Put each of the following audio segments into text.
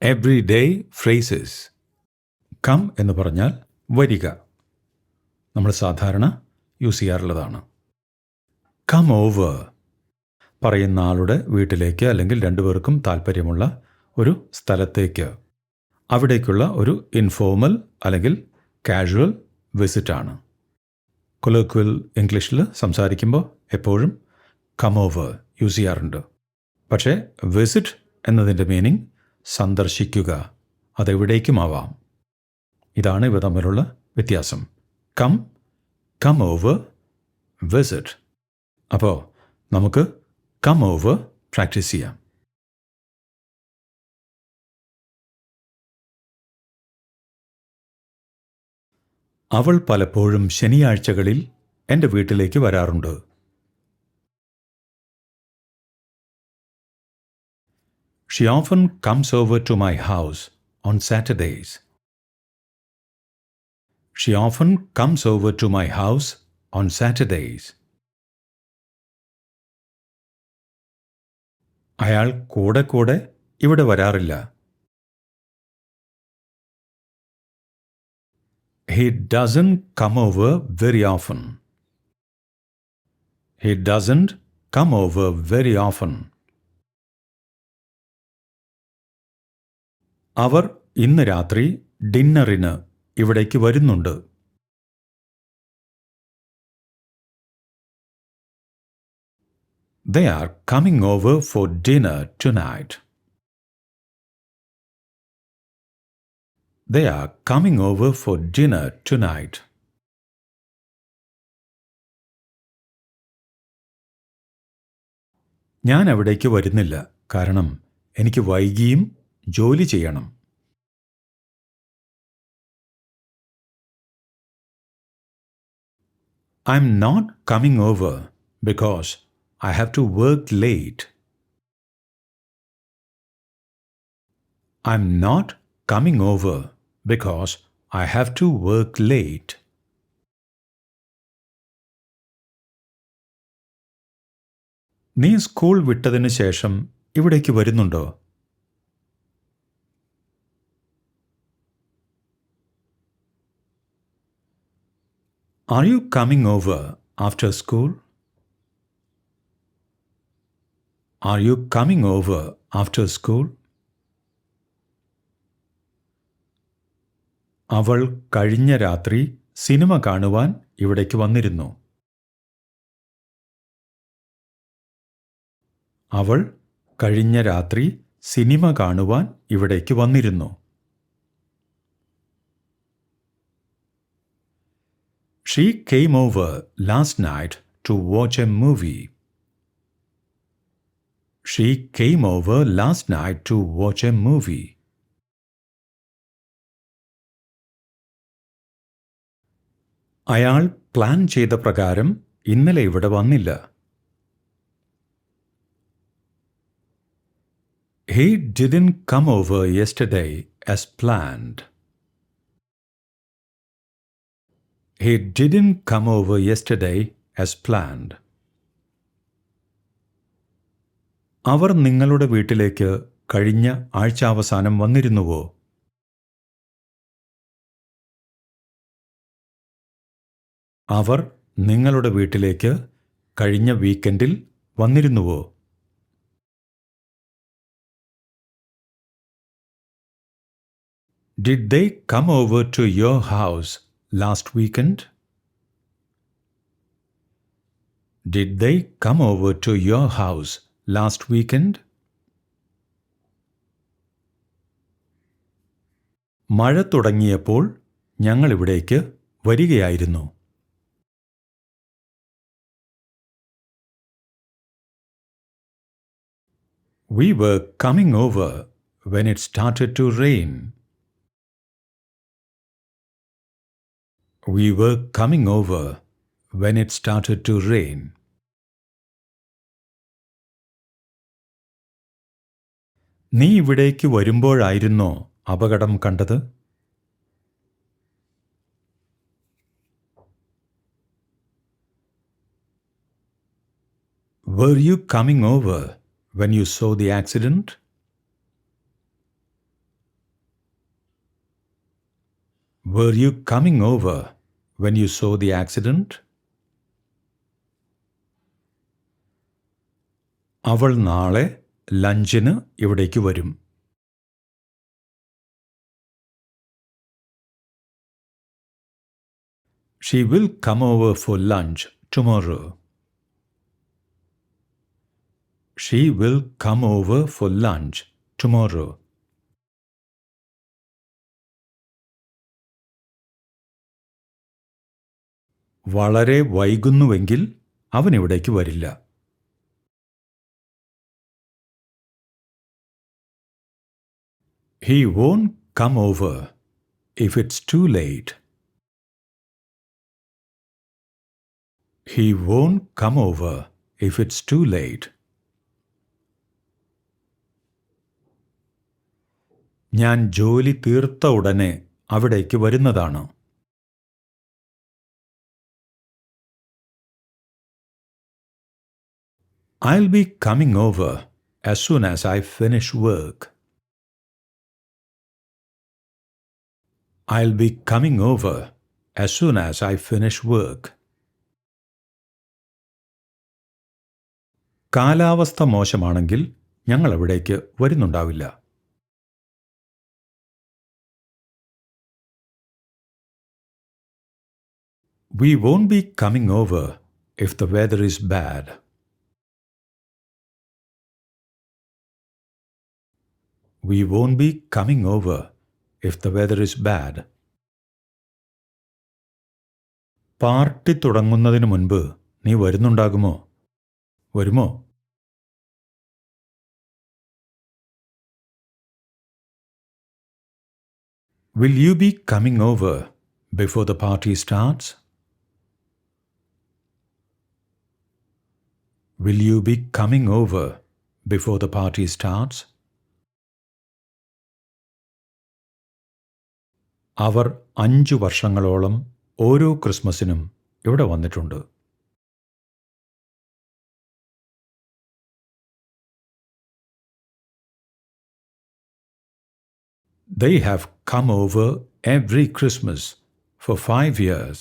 Everyday phrases. Come എന്ന് പറഞ്ഞാൽ വരിക. നമ്മൾ സാധാരണ യൂസ് ചെയ്യാറുള്ളതാണ്. കം ഓവർ പറയുന്ന ആളുടെ വീട്ടിലേക്ക് അല്ലെങ്കിൽ രണ്ടുപേർക്കും താല്പര്യമുള്ള ഒരു സ്ഥലത്തേക്ക്, അവിടേക്കുള്ള ഒരു ഇൻഫോർമൽ അല്ലെങ്കിൽ കാഷ്വൽ വിസിറ്റാണ്. കൊലോക്വൽ ഇംഗ്ലീഷിൽ സംസാരിക്കുമ്പോൾ എപ്പോഴും കം ഓവർ യൂസ് ചെയ്യാറുണ്ട്. പക്ഷേ വിസിറ്റ് എന്നതിൻ്റെ മീനിങ് സന്ദർശിക്കുക, അതെവിടേക്കുമാവാം. ഇതാണ് ഇവ തമ്മിലുള്ള വ്യത്യാസം. Come over, visit. അപ്പോൾ നമുക്ക് കം ഓവർ പ്രാക്ടീസ് ചെയ്യാം. അവൾ പലപ്പോഴും ശനിയാഴ്ചകളിൽ എൻ്റെ വീട്ടിലേക്ക് വരാറുണ്ട്. She often comes over to my house on Saturdays. She often comes over to my house on Saturdays. അയാൾ കൂടെ ഇവിടെ വരാറില്ല. He doesn't come over very often. He doesn't come over very often. അവർ ഇന്ന് രാത്രി ഡിന്നറിന് ഇവിടേക്ക് വരുന്നുണ്ട്. They are coming over for dinner tonight. They are coming over for dinner tonight. ഞാൻ അവിടേക്ക് വരുന്നില്ല, കാരണം എനിക്ക് വൈകിയും ജോലി ചെയ്യണം. I'm not coming over because I have to work late. I'm not coming over because I have to work late. നീ school വിട്ടതിന് ശേഷം ഇവിടേക്ക് വരുന്നുണ്ടോ? Are you coming over after school? Are you coming over after school? അവൾ കഴിഞ്ഞ രാത്രി cinema കാണുവാൻ ഇവിടേക്ക് വന്നിരുന്നു. അവൾ കഴിഞ്ഞ രാത്രി സിനിമ കാണുവാൻ ഇവിടേക്ക് വന്നിരുന്നു. She came over last night to watch a movie. She came over last night to watch a movie. അയാൾ പ്ലാൻ ചെയ്ത പ്രകാരം ഇന്നലെ ഇവിടെ വന്നില്ല. He didn't come over yesterday as planned. He didn't come over yesterday as planned. അവർ നിങ്ങളുടെ വീട്ടിലേക്ക് കഴിഞ്ഞ ആഴ്ചാവസാനം വന്നിരുന്നുവോ? അവർ നിങ്ങളുടെ വീട്ടിലേക്ക് കഴിഞ്ഞ വീക്കെൻഡിൽ വന്നിരുന്നുവോ? Did they come over to your house last weekend? Did they come over to your house last weekend? മഴ തുടങ്ങിയപ്പോൾ ഞങ്ങൾ ഇവിടേക്ക് വരികയായിരുന്നു. We were coming over when it started to rain. We were coming over when it started to rain. നീ ഇവിടേക്ക് വരുമ്പോഴായിരുന്നോ അപകടം കണ്ടത്? Were you coming over when you saw the accident? Were you coming over when you saw the accident? അവൾ നാളെ ലഞ്ചിന് ഇവിടേക്ക് വരും. She will come over for lunch tomorrow. She will come over for lunch tomorrow. വളരെ വൈകുന്നുവെങ്കിൽ അവൻ ഇവിടേക്ക് വരില്ല. He won't come over if it's too late. He won't come over if it's too late. ഞാൻ ജോലി തീർത്ത ഉടനെ അവിടേക്ക് വരുന്നതാണ്. I'll be coming over as soon as I finish work. I'll be coming over as soon as I finish work. കാലാവസ്ഥ മോശമാണെങ്കിൽ ഞങ്ങൾ അവിടേക്ക് വരുന്നുണ്ടാവില്ല. We won't be coming over if the weather is bad. We won't be coming over if the weather is bad. Party തുടങ്ങുന്നതിന് മുൻപ് നീ വരുന്നുണ്ടാകുമോ? വരുമോ? Will you be coming over before the party starts? Will you be coming over before the party starts? അവർ 5 വർഷങ്ങളോളം ഓരോ ക്രിസ്മസിനും ഇവിടെ വന്നിട്ടുണ്ട്. They have come over every Christmas for 5 years.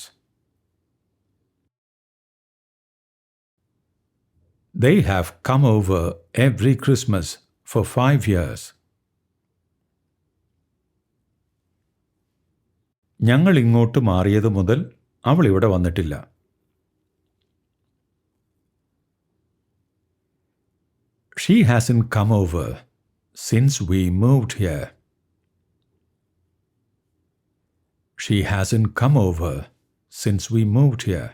They have come over every Christmas for 5 years. ഞങ്ങൾ ഇങ്ങോട്ട് മാറിയത് മുതൽ അവൾ ഇവിടെ വന്നിട്ടില്ല. She hasn't come over since we moved here. She hasn't come over since we moved here.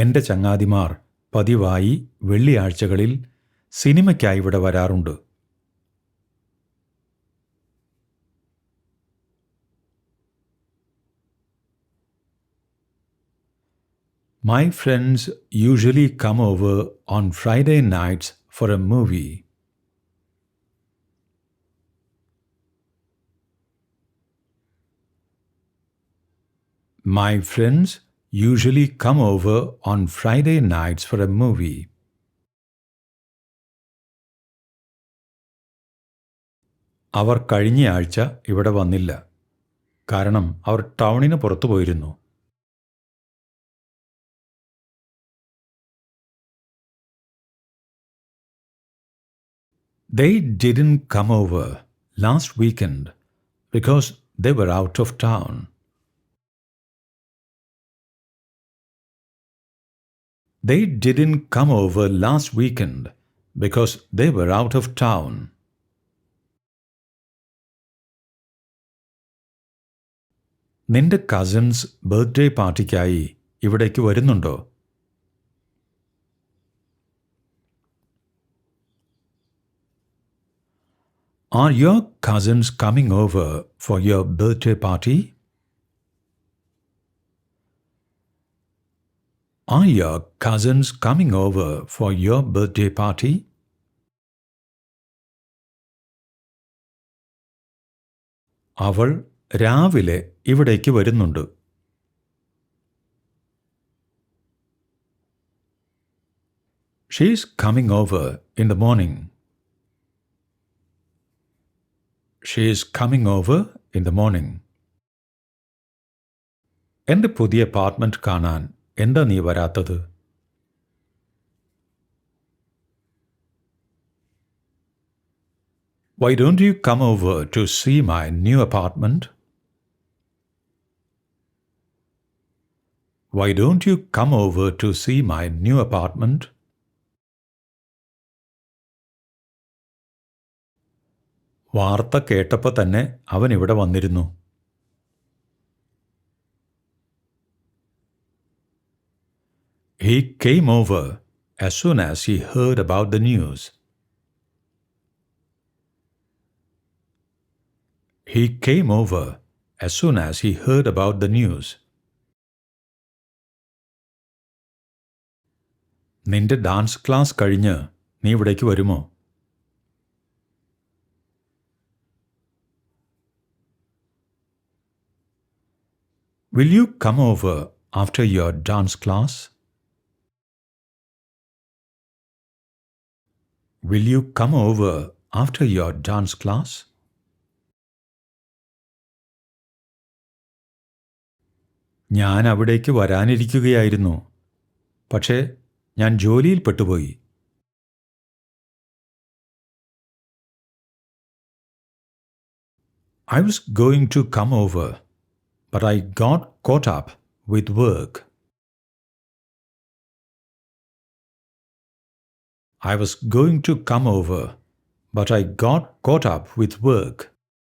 എൻ്റെ ചങ്ങാതിമാർ പതിവായി വെള്ളിയാഴ്ചകളിൽ സിനിമയ്ക്കായി ഇവിടെ വരാറുണ്ട്. My friends usually come over on Friday nights for a movie. My friends usually come over on Friday nights for a movie. അവർ കഴിഞ്ഞയാഴ്ച ഇവിടെ വന്നില്ല. കാരണം അവർ ടൗണിന് പുറത്തു പോയിരുന്നു. They didn't come over last weekend because they were out of town. They didn't come over last weekend because they were out of town. നിന്റെ cousins birthday പാർട്ടിക്കായി ഇവിടേക്ക് വരുന്നുണ്ടോ? Are your cousins coming over for your birthday party? Are your cousins coming over for your birthday party? അവൾ രാവിലെ ഇവിടേക്ക് വരുന്നുണ്ട്. She is coming over in the morning. She is coming over in the morning. എൻ്റെ പുതിയ apartment കാണാൻ എന്താ നീ വരാത്തത്? Why don't you come over to see my new apartment? Why don't you come over to see my new apartment? വാർത്ത കേട്ടപ്പോൾ തന്നെ അവൻ ഇവിടെ വന്നിരുന്നു. He came over as soon as he heard about the news. He came over as soon as he heard about the news. നിന്റെ dance class കഴിഞ്ഞ് നീ ഇവിടേക്ക് വരുമോ? Will you come over after your dance class? Will you come over after your dance class? ഞാൻ അവിടേക്ക് വരാനിരിക്കുകയായിരുന്നു, പക്ഷേ ഞാൻ ജോലിയിൽ പെട്ടുപോയി. I was going to come over, but I got caught up with work. I was going to come over, but I got caught up with work.